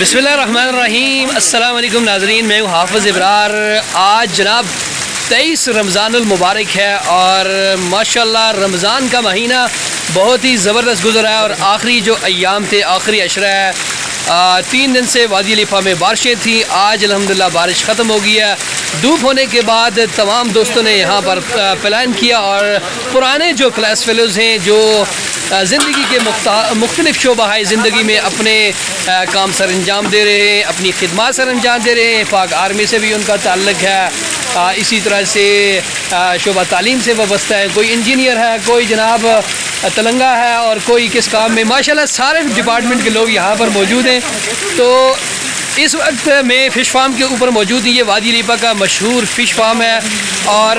बिस्मिल्लाहिर्रहमानिर्रहीम। अस्सलाम वालेकुम नाज़रीन, मैं हूँ हाफ़िज़ इब्रार। आज जनाब 23 रमज़ानुल मुबारक है और माशाल्लाह रमज़ान का महीना बहुत ही ज़बरदस्त गुज़रा है और आखिरी जो अय्याम थे, आखिरी अशरा है। 3 दिन से वादी लिफा में बारिशें थी। आज अल्हम्दुलिल्लाह बारिश ख़त्म हो गई है। धूप होने के बाद तमाम दोस्तों ने यहाँ पर प्लान किया और पुराने जो क्लास फेलोज़ हैं, जो ज़िंदगी के मुख्तलिफ़ शोबाए ज़िंदगी में अपने काम सर अंजाम दे रहे हैं, अपनी खिदमत सर अंजाम दे रहे हैं। पाक आर्मी से भी उनका ताल्लुक़ है, इसी तरह से शोबा तालीम से वाबस्ता है। कोई इंजीनियर है, कोई जनाब तलंगा है और कोई किस काम में। माशाल्लाह सारे डिपार्टमेंट के लोग यहाँ पर मौजूद हैं। तो इस वक्त मैं फ़िश फार्म के ऊपर मौजूद हूँ। ये वादी लिफा का मशहूर फ़िश फार्म है और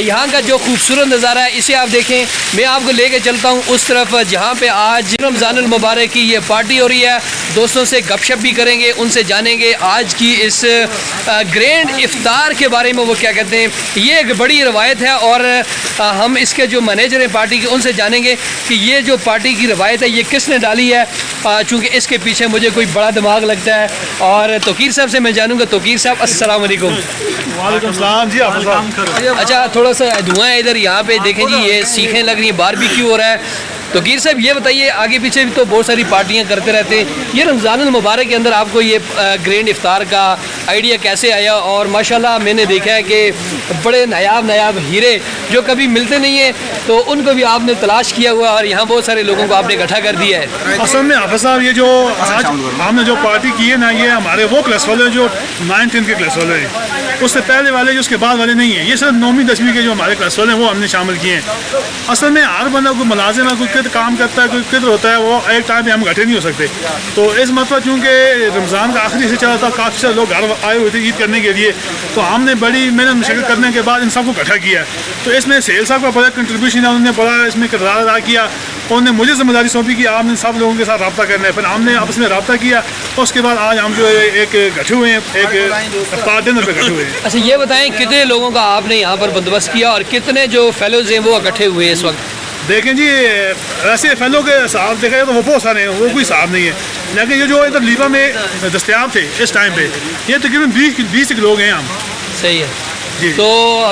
यहाँ का जो खूबसूरत नज़ारा है इसे आप देखें। मैं आपको लेके चलता हूँ उस तरफ जहाँ पे आज रमज़ानुल मुबारक की ये पार्टी हो रही है। दोस्तों से गपशप भी करेंगे, उनसे जानेंगे आज की इस ग्रैंड इफ्तार के बारे में वो क्या कहते हैं। ये एक बड़ी रवायत है और हम इसके जो मैनेजर हैं पार्टी के, उनसे जानेंगे कि ये जो पार्टी की रवायत है ये किसने डाली है, चूँकि इसके पीछे मुझे कोई बड़ा दिमाग लगता है। और तोकीर साहब से मैं जानूँगा। तोकीर साहब अस्सलाम वालेकुम। वालेकुम सलाम जी। आप अच्छा, थोड़ा सा धुआं है इधर, यहाँ पे देखें जी, ये सीखें लग रही हैं, बारबेक्यू हो रहा है। तो गिर साहब ये बताइए, आगे पीछे भी तो बहुत सारी पार्टियां करते रहते हैं, ये रमज़ानुल मुबारक के अंदर आपको ये ग्रैंड इफ्तार का आइडिया कैसे आया? और माशाल्लाह मैंने देखा है कि बड़े नायाब हीरे जो कभी मिलते नहीं हैं, तो उनको भी आपने तलाश किया हुआ और यहाँ बहुत सारे लोगों को आपने इकट्ठा कर दिया है। असल में हाफ़िज़ साहब, ये जो आज हमने जो पार्टी की है ना, ये हमारे वो क्लास वाले जो 9th-10th के क्लास वाले हैं, उससे पहले वाले जो उसके बाद वाले नहीं हैं। ये सिर्फ 9वीं 10वीं के जो हमारे क्लास वाले हैं वो हमने शामिल किए हैं। असल में हर बंदा कोई मुलाजिम है, कोई काम करता है, कोई किधर होता है, वो एक टाइम पे हम इकट्ठे नहीं हो सकते। तो इस मतलब चूँकि रमज़ान का आखिरी से चला था, काफ़ी सारे लोग घर आए हुए थे ईद करने के लिए, तो हमने बड़ी मेहनत मशक्क़त करने के बाद इन सबको इकट्ठा किया। तो इसमें सेल साहब का बड़ा कंट्रीब्यूशन है, उन्होंने बड़ा इसमें किरदार अदा किया। उन्होंने मुझे जिम्मेदारी सौंपी कि आपने सब लोगों के साथ रब्ता करना है। फिर हमने आपस में रब्ता किया, उसके बाद आज हम जो एक इकट्ठे हुए हैं, एक इफ्तार डिनर पे इकट्ठे हुए हैं। अच्छा, ये बताएं कितने लोगों का आपने यहाँ पर बंदोबस्त किया और कितने जो फेलोज़ हैं वो इकट्ठे हुए हैं इस वक्त? देखें जी, ऐसे फेलो के हिसाब देखा जाए तो वो बहुत सारे हैं, वो कोई हिसाब नहीं है। लेकिन ये जो इधर लीवा में दस्तयाब थे इस टाइम पे, ये तकरीबन 20 लोग हैं हम। सही है जी। तो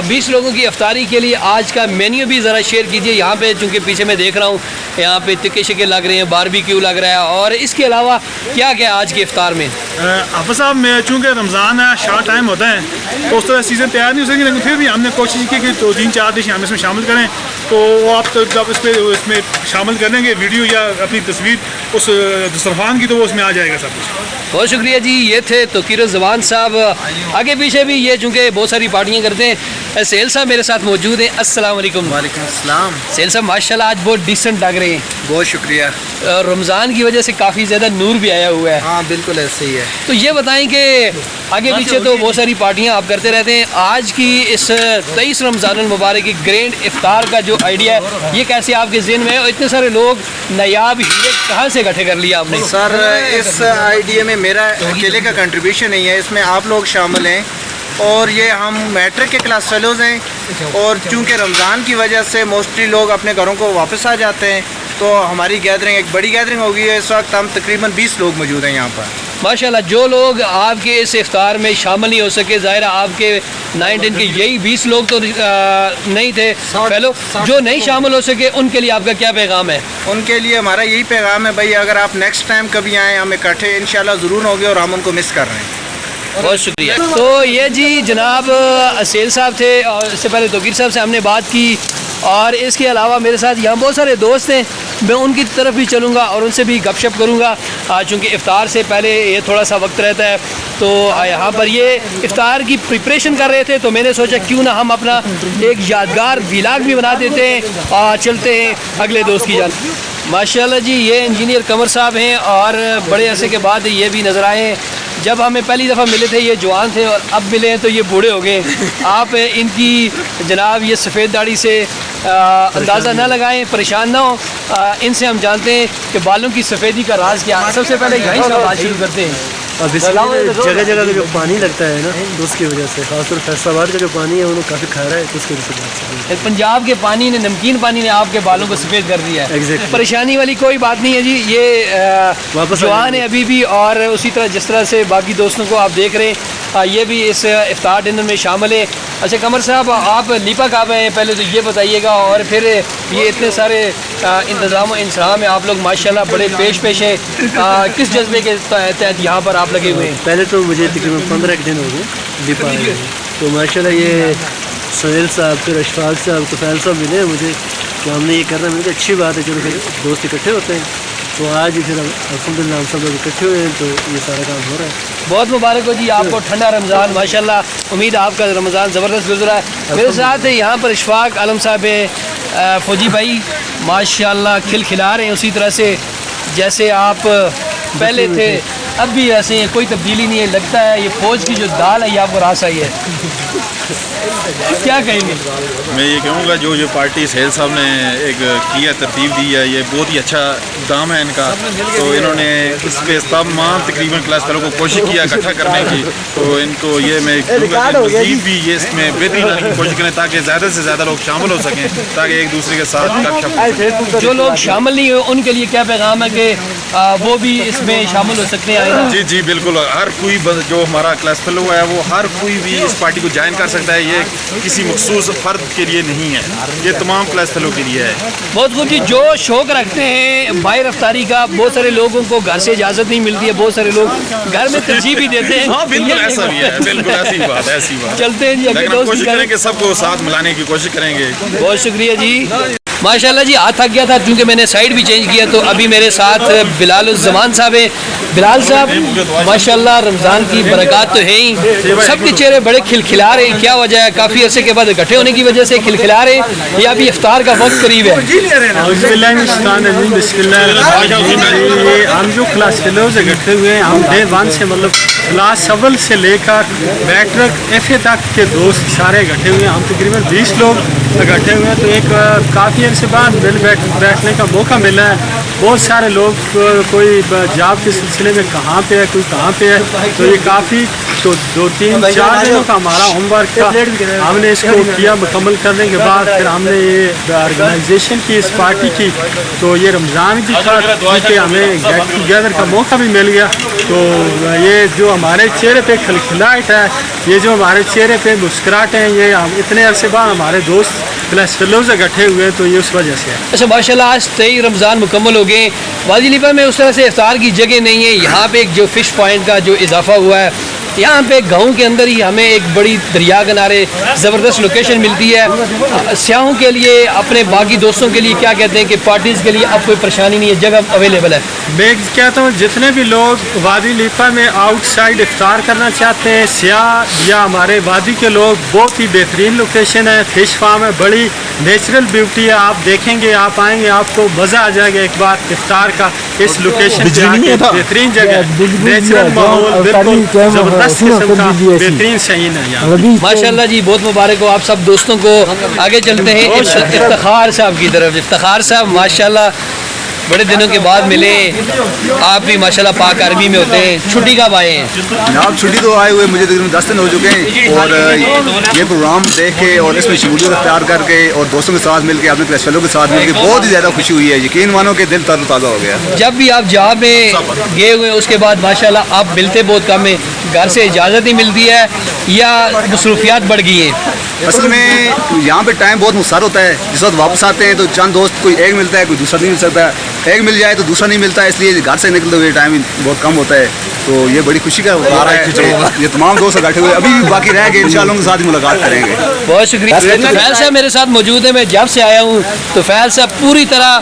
20 लोगों की इफ्तारी के लिए आज का मेन्यू भी ज़रा शेयर कीजिए। यहाँ पे चूँकि पीछे मैं देख रहा हूँ, यहाँ पे तिक्के शिके लग रहे हैं, बारबेक्यू लग रहा है, और इसके अलावा क्या क्या आज के इफ्तार में? हाफ़िज़ साहब, मैं चूँकि रमज़ान है, शार्ट टाइम होता है, तो उस तरह चीज़ें तैयार नहीं हो सकेंगी, लेकिन फिर भी हमने कोशिश की कि 2-3-4 डिश हम इसमें शामिल करें। तो वो आप तो जब इसमें शामिल करेंगे वीडियो या अपनी तस्वीर उस दस्तरखान की, तो वो उसमें आ जाएगा सब कुछ। बहुत शुक्रिया जी। ये थे तोकीर ज़बान साहब। आगे पीछे भी ये चूँकि बहुत सारी पार्टियाँ करते हैं, सेल साहब मेरे साथ मौजूद हैं। अस्सलाम वालेकुम। वालेकुम अस्सलाम। सेल साहब माशाल्लाह आज बहुत डिसेंट लग रहे हैं। बहुत शुक्रिया। रमज़ान की वजह से काफ़ी ज़्यादा नूर भी आया हुआ है। हाँ बिल्कुल ऐसे ही है। तो ये बताएं कि आगे पीछे तो बहुत सारी पार्टियां आप करते रहते हैं, आज की इस 23 रमज़ानुल मुबारक की ग्रैंड इफ्तार का जो आइडिया है ये कैसे आपके ज़हन में है और इतने सारे लोग नायाब हीरे कहाँ से इकट्ठे कर लिया आपने? सर, इस आइडिया में मेरा अकेले का कंट्रीब्यूशन नहीं है, इसमें आप लोग शामिल हैं और ये हम मैट्रिक के क्लास फेलोज़ हैं। और चूँकि रमज़ान की वजह से मोस्टली लोग अपने घरों को वापस आ जाते हैं, तो हमारी गैदरिंग एक बड़ी गैदरिंग हो गई है। इस वक्त हम तकरीबन 20 लोग मौजूद हैं यहाँ पर। माशाल्लाह, जो लोग आपके इस इफ्तार में शामिल नहीं हो सके, ज़ाहिर है आपके 9-10 के यही 20 लोग तो नहीं थे फेलो, जो नहीं शामिल हो सके उनके लिए आपका क्या पैगाम है? उनके लिए हमारा यही पैगाम है, भाई अगर आप नेक्स्ट टाइम कभी आएँ, हम इकट्ठे इंशाल्लाह ज़रूर होंगे और हम उनको मिस कर रहे हैं। बहुत शुक्रिया। तो ये जी जनाब सेल साहब थे और इससे पहले तोकीर साहब से हमने बात की, और इसके अलावा मेरे साथ यहाँ बहुत सारे दोस्त हैं, मैं उनकी तरफ भी चलूँगा और उनसे भी गपशप करूँगा। चूँकि इफ़्तार से पहले ये थोड़ा सा वक्त रहता है, तो यहाँ पर ये इफ़्तार की प्रिपरेशन कर रहे थे, तो मैंने सोचा क्यों ना हम अपना एक यादगार व्लॉग भी बना देते हैं और चलते हैं अगले दोस्त की जान। माशाल्लाह जी, ये इंजीनियर कमर साहब हैं और बड़े अरसे के बाद ये भी नज़र आए। जब हमें पहली दफ़ा मिले थे ये जवान थे और अब मिले हैं तो ये बूढ़े हो गए। आप इनकी जनाब ये सफ़ेद दाढ़ी से अंदाज़ा ना लगाएं, परेशान ना हो। इनसे हम जानते हैं कि बालों की सफ़ेदी का राज क्या है। सबसे पहले यहीं से बात शुरू करते हैं। اور بیسیکلی جگہ جگہ کا جو پانی لگتا ہے نا تو اس کی وجہ سے، خاص طور فیصل آباد کا جو پانی ہے وہ کافی کھارا ہے، تو اس کی وجہ سے پنجاب کے پانی نے، نمکین پانی نے آپ کے بالوں کو سفید کر دیا ہے. Exactly. پریشانی والی کوئی بات نہیں ہے جی، یہ واپس جوان ہے ابھی بھی، اور اسی طرح جس طرح سے باقی دوستوں کو آپ دیکھ رہے ہیں یہ بھی اس افطار ڈنر میں شامل ہے. اچھا قمر صاحب، آپ لیپا کعبہ ہیں، پہلے تو یہ بتائیے گا، اور پھر یہ اتنے سارے انتظام و انصرام ہیں، آپ لوگ ماشاءاللہ بڑے پیش ہیں، کس جذبے کے تحت یہاں پر آپ لگے ہوئے ہیں؟ پہلے تو مجھے تقریباً 15 دن ہو گئے لیپا آئے ہوئے، تو ماشاءاللہ یہ سہیل صاحب پھر اشفاق صاحب طفیل صاحب ملے مجھے کہ ہم نے یہ کرنا، مجھے اچھی بات ہے، چلو پھر دوست اکٹھے ہوتے ہیں، تو آج ہی پھر الحمدللہ ہم سب لوگ اکٹھے ہوئے ہیں، تو یہ سارا کام ہو رہا ہے. بہت مبارک ہو جی آپ کو، ٹھنڈا رمضان ماشاءاللہ، امید آپ کا رمضان زبردست گزرا ہے. میرے ساتھ یہاں پر اشفاق عالم صاحب ہیں، فوجی بھائی ماشاءاللہ کھلا رہے ہیں اسی طرح سے جیسے آپ پہلے تھے، اب بھی ایسے ہیں، کوئی تبدیلی نہیں ہے. لگتا ہے یہ فوج کی جو دال ہے یہ آپ کو راس آئی ہے. کیا کہیں گے؟ میں یہ کہوں گا جو پارٹی سہیل صاحب نے ایک کیا ترتیب دی ہے، یہ بہت ہی اچھا اقدام ہے ان کا. تو انہوں نے اس پہ تمام تقریباً کلاس فیلو کو کوشش کیا اکٹھا کرنے کی، تو ان کو یہ میں کہوں گا کہ مزید بھی یہ اس میں بہتری لانے کی کوشش کریں تاکہ زیادہ سے زیادہ لوگ شامل ہو سکیں، تاکہ ایک دوسرے کے ساتھ جو لوگ شامل نہیں ہوئے ان کے لیے کیا پیغام ہے کہ وہ بھی اس میں شامل ہو سکتے ہیں؟ جی جی بالکل، ہر کوئی جو ہمارا کلاس فیلو ہے وہ ہر کوئی بھی اس پارٹی کو جوائن کر سکتا ہے، یہ کسی مخصوص فرد کے لیے نہیں ہے، یہ تمام کلاس فیلو کے لیے ہے. بہت خوب جی. جو شوق رکھتے ہیں باہر افطاری کا، بہت سارے لوگوں کو گھر سے اجازت نہیں ملتی ہے، بہت سارے لوگ گھر میں ترجیح بھی دیتے ہیں. ہاں بالکل ایسا بھی ہے، بالکل ایسی بات ہے، ایسی بات. چلتے ہیں جی، لیکن ہم کوشش کریں گے سب کو ساتھ ملانے کی کوشش کریں گے. بہت شکریہ جی. ماشاءاللہ جی ہاتھ تھک گیا تھا کیونکہ میں نے سائڈ بھی چینج کیا، تو ابھی میرے ساتھ بلال الزمان صاحب ہیں. بلال صاحب ماشاءاللہ رمضان کی برکات تو ہے ہی، سب کے چہرے بڑے کھلکھلا رہے ہیں، کیا وجہ ہے؟ کافی عرصے کے بعد اکٹھے ہونے کی وجہ سے کھلکھلا رہے ہیں یا ابھی افطار کا وقت قریب ہے؟ یہ ہم جو کلاس فیلوز اکٹھے ہوئے ہیں، ہم ڈے 1 سے مطلب کلاس اول سے لے کر میٹرک ایف اے تک کے دوست سارے اکٹھے ہوئے ہیں. ہم تقریباً 20 لوگ اکٹھے ہوئے ہیں، تو ایک کافی عرصے بعد بیٹھنے کا موقع ملا ہے. بہت سارے لوگ کوئی جاب کے سلسلے میں کہاں پہ ہے، کوئی کہاں پہ ہے، تو یہ کافی تو 2-3-4 دنوں کا ہمارا ہوم ورک تھا. ہم نے اس کو کیا، مکمل کرنے کے بعد پھر ہم نے یہ آرگنائزیشن کی اس پارٹی کی، تو یہ رمضان کی تھا کہ ہمیں گیٹ ٹوگیدر کا موقع بھی مل گیا. تو یہ جو ہمارے چہرے پہ کھلکھلاہٹ ہے، یہ جو ہمارے چہرے پہ مسکراہٹ ہیں، یہ اتنے عرصے بعد ہمارے دوست کلاس فیلوز اکٹھے ہوئے، تو یہ اس وجہ سے ہے. اچھا ماشاءاللہ آج 23 رمضان مکمل ہو گئے. وادی لیپا میں اس طرح سے افطار کی جگہ نہیں ہے، یہاں پہ ایک جو فش پوائنٹ کا جو اضافہ ہوا ہے، یہاں پہ گاؤں کے اندر ہی ہمیں ایک بڑی دریا کنارے زبردست لوکیشن ملتی ہے. سیاحوں کے لیے، اپنے باقی دوستوں کے لیے کیا کہتے ہیں کہ پارٹیز کے لیے اب کوئی پریشانی نہیں ہے، جگہ اویلیبل ہے؟ میں کہتا ہوں جتنے بھی لوگ وادی لیپا میں آؤٹ سائڈ افطار کرنا چاہتے ہیں، سیاح یا ہمارے وادی کے لوگ، بہت ہی بہترین لوکیشن ہے. فش فارم ہے، بڑی نیچرل بیوٹی ہے. آپ دیکھیں گے، آپ آئیں گے، آپ کو مزہ آ جائے گا ایک بار افطار کا. اس لوکیشن پہ آ کے بہترین جگہ، نیچرل ماحول، بالکل زبردست قسم کا بہترین صحیح ہے یہاں. ماشاءاللہ جی بہت مبارک ہو آپ سب دوستوں کو. آگے چلتے ہیں افتخار صاحب کی طرف. افتخار صاحب ماشاءاللہ بڑے دنوں کے بعد ملے، آپ بھی ماشاءاللہ پاک عربی میں ہوتے ہیں. چھٹی کب آئے ہیں؟ جناب چھٹی تو آئے ہوئے مجھے تقریباً 10 دن ہو چکے ہیں، اور یہ پروگرام دیکھ کے اور اس میں شمولیت اختیار کر کے اور دوستوں کے ساتھ مل کے، اپنے کلاس فیلو کے ساتھ مل کے بہت ہی زیادہ خوشی ہوئی ہے. یقین مانو کہ دل تر و تازہ ہو گیا. جب بھی آپ جہاں میں گئے ہوئے اس کے بعد ماشاءاللہ آپ ملتے بہت کم ہیں، گھر سے اجازت ہی ملتی ہے یا مصروفیات بڑھ گئی ہیں؟ اصل میں یہاں پہ ٹائم بہت مختصر ہوتا ہے. جس وقت واپس آتے ہیں تو چند دوست، کوئی ایک ملتا ہے، کوئی دوسرا نہیں مل سکتا. ایک مل جائے تو دوسرا نہیں ملتا ہے، اس لیے گھر سے نکلتے ہوئے ٹائم بہت کم ہوتا ہے. تو یہ بڑی خوشی کا ادارہ ہے. یہ تمام دوست بیٹھے ہوئے ابھی بھی باقی رہ گئے، انشاءاللہ ان کے ساتھ ہی ملاقات کریں گے. بہت شکریہ. فیل صاحب میرے ساتھ موجود ہیں. میں جب سے آیا ہوں تو فیل صاحب پوری طرح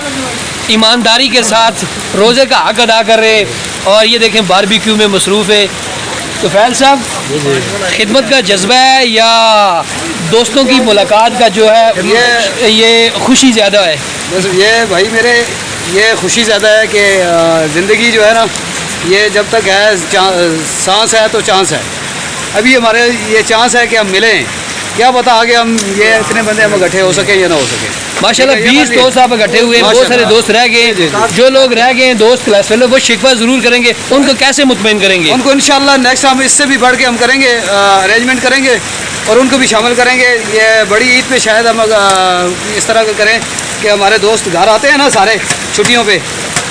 ایمانداری کے ساتھ روزے کا حق ادا کر رہے، اور یہ دیکھیں باربیکیو میں مصروف ہے. تو فیل صاحب خدمت کا جذبہ ہے یا دوستوں کی ملاقات کا جو ہے یہ خوشی زیادہ ہے؟ یہ بھائی میرے یہ خوشی زیادہ ہے کہ زندگی جو ہے نا، یہ جب تک ہے سانس ہے تو چانس ہے. ابھی ہمارے یہ چانس ہے کہ ہم ملیں क्या पता आगे हम ये इतने बंदे हम इकट्ठे हो सके या ना हो सके। माशाल्लाह ठीक है, ये 20 दोस्त आप इकट्ठे हुए हैं, बहुत सारे माशाल्लाह। दोस्त रह गए हैं। जो लोग रह गए हैं दोस्त क्लास फेलो, वो शिकवा ज़रूर करेंगे, उनको कैसे मुतमईन करेंगे? उनको इंशाल्लाह नेक्स्ट हम इससे भी बढ़ के हम करेंगे, अरेंजमेंट करेंगे और उनको भी शामिल करेंगे। ये बड़ी ईद पे शायद हम इस तरह का करें कि हमारे दोस्त घर आते हैं ना सारे छुट्टियों पे,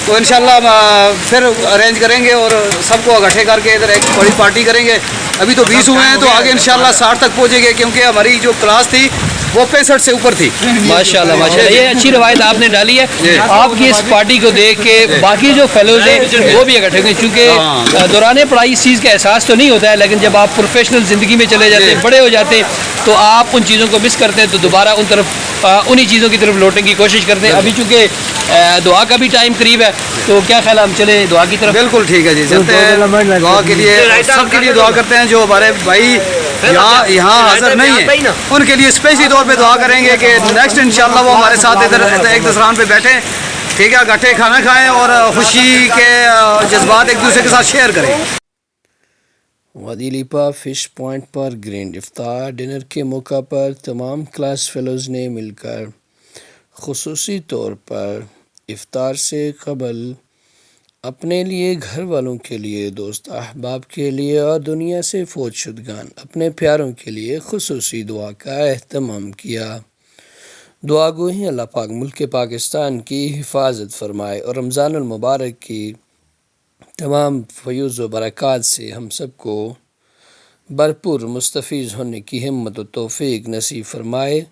तो इंशाल्लाह हम फिर अरेंज करेंगे और सबको इकट्ठे करके इधर एक बड़ी पार्टी करेंगे। अभी तो 20 हुए हैं, तो आगे इंशाल्लाह 60 तक पहुँचेंगे, क्योंकि हमारी जो क्लास थी वो 65 से ऊपर थी। माशाल्लाह माशाल्लाह, ये अच्छी रवायत आपने डाली है। आपकी इस पार्टी को देख के बाकी जो फेलोज हैं वो भी इकट्ठे होंगे, चूँकि दौरान पढ़ाई इस चीज़ का एहसास तो नहीं होता है, लेकिन जब आप प्रोफेशनल ज़िंदगी में चले जाते हैं, बड़े हो जाते हैं, तो आप उन चीज़ों को मिस करते हैं, तो दोबारा उन तरफ उन्हीं चीज़ों की तरफ लौटने की कोशिश करते हैं। अभी चूँकि दुआ का भी टाइम करीब है, तो क्या ख्याल हम चले दुआ की तरफ? बिल्कुल ठीक है जी, चलते हैं दुआ के लिए, सबके लिए दुआ करते हैं। जो हमारे भाई यहाँ हाजिर नहीं है उनके लिए स्पेशली तौर पे दुआ करेंगे कि नेक्स्ट इंशाल्लाह वो हमारे साथ इधर एक दस्तरखान पे बैठें, ठीक है, इकट्ठे खाना खाएं और खुशी के जज्बात एक दूसरे के साथ शेयर करें। वादी लिपा फ़िश पॉइंट पर ग्रैंड इफ्तार डिनर के मौका पर तमाम क्लास फेलोज़ ने मिलकर ख़ुसूसी तौर पर इफ्तार से क़बल अपने लिए, घर वालों के लिए, दोस्त अहबाब के लिए और दुनिया से फ़ौत शुदगान अपने प्यारों के लिए ख़ुसूसी दुआ का एहतमाम किया। दुआ गो हैं अल्लाह पाक मुल्क पाकिस्तान की हिफाजत फरमाए और रमज़ानुल मुबारक की तमाम फ़यूज़ व बरक़ात से हम सबको भरपूर मुस्तफ़ीज़ होने की हिम्मत व तौफ़ीक़ नसीब फरमाए।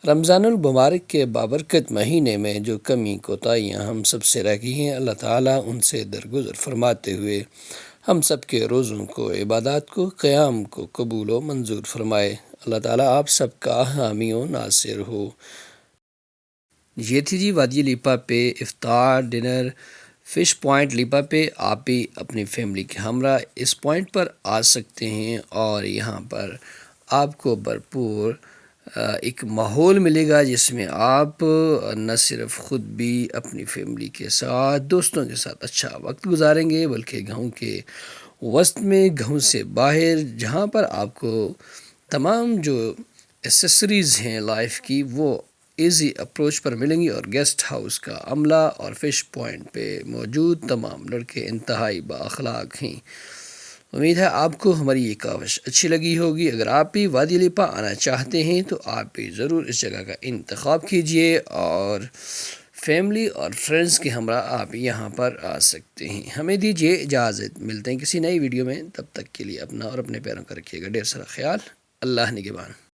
रमज़ानुल मुबारक के बाबरकत महीने में जो कमी कोताहियाँ हम सब से रह गई हैं, अल्लाह ताला उनसे दरगुज़र फरमाते हुए हम सब के रोज़ों को, इबादत को, क़याम को कबूल व मंजूर फरमाए। अल्लाह ताला आप सब का हामी व नासिर हो। ये थी जी वादी लिपा पे इफ्तार डिनर फ़िश पॉइंट लिपा पे। आप भी अपनी फैमिली के हमरा इस पॉइंट पर आ सकते हैं और यहाँ पर आपको भरपूर एक माहौल मिलेगा जिसमें आप न सिर्फ ख़ुद भी अपनी फैमिली के साथ, दोस्तों के साथ अच्छा वक्त गुजारेंगे, बल्कि गाँव के वस्त में, गाँव से बाहर, जहाँ पर आपको तमाम जो एसेसरीज़ हैं लाइफ की वो इजी अप्रोच पर मिलेंगी। और गेस्ट हाउस का अमला और फ़िश पॉइंट पे मौजूद तमाम लड़के इंतहाई बाअखलाक हैं। उम्मीद है आपको हमारी ये काविश अच्छी लगी होगी। अगर आप भी वादी लिपा आना चाहते हैं तो आप भी ज़रूर इस जगह का इंतखाब कीजिए और फैमिली और फ्रेंड्स के हमरा आप यहाँ पर आ सकते हैं। हमें दीजिए इजाज़त, मिलते हैं किसी नई वीडियो में, तब तक के लिए अपना और अपने प्यारों का रखिएगा ढेर सारा ख्याल। अल्लाह निगहबान।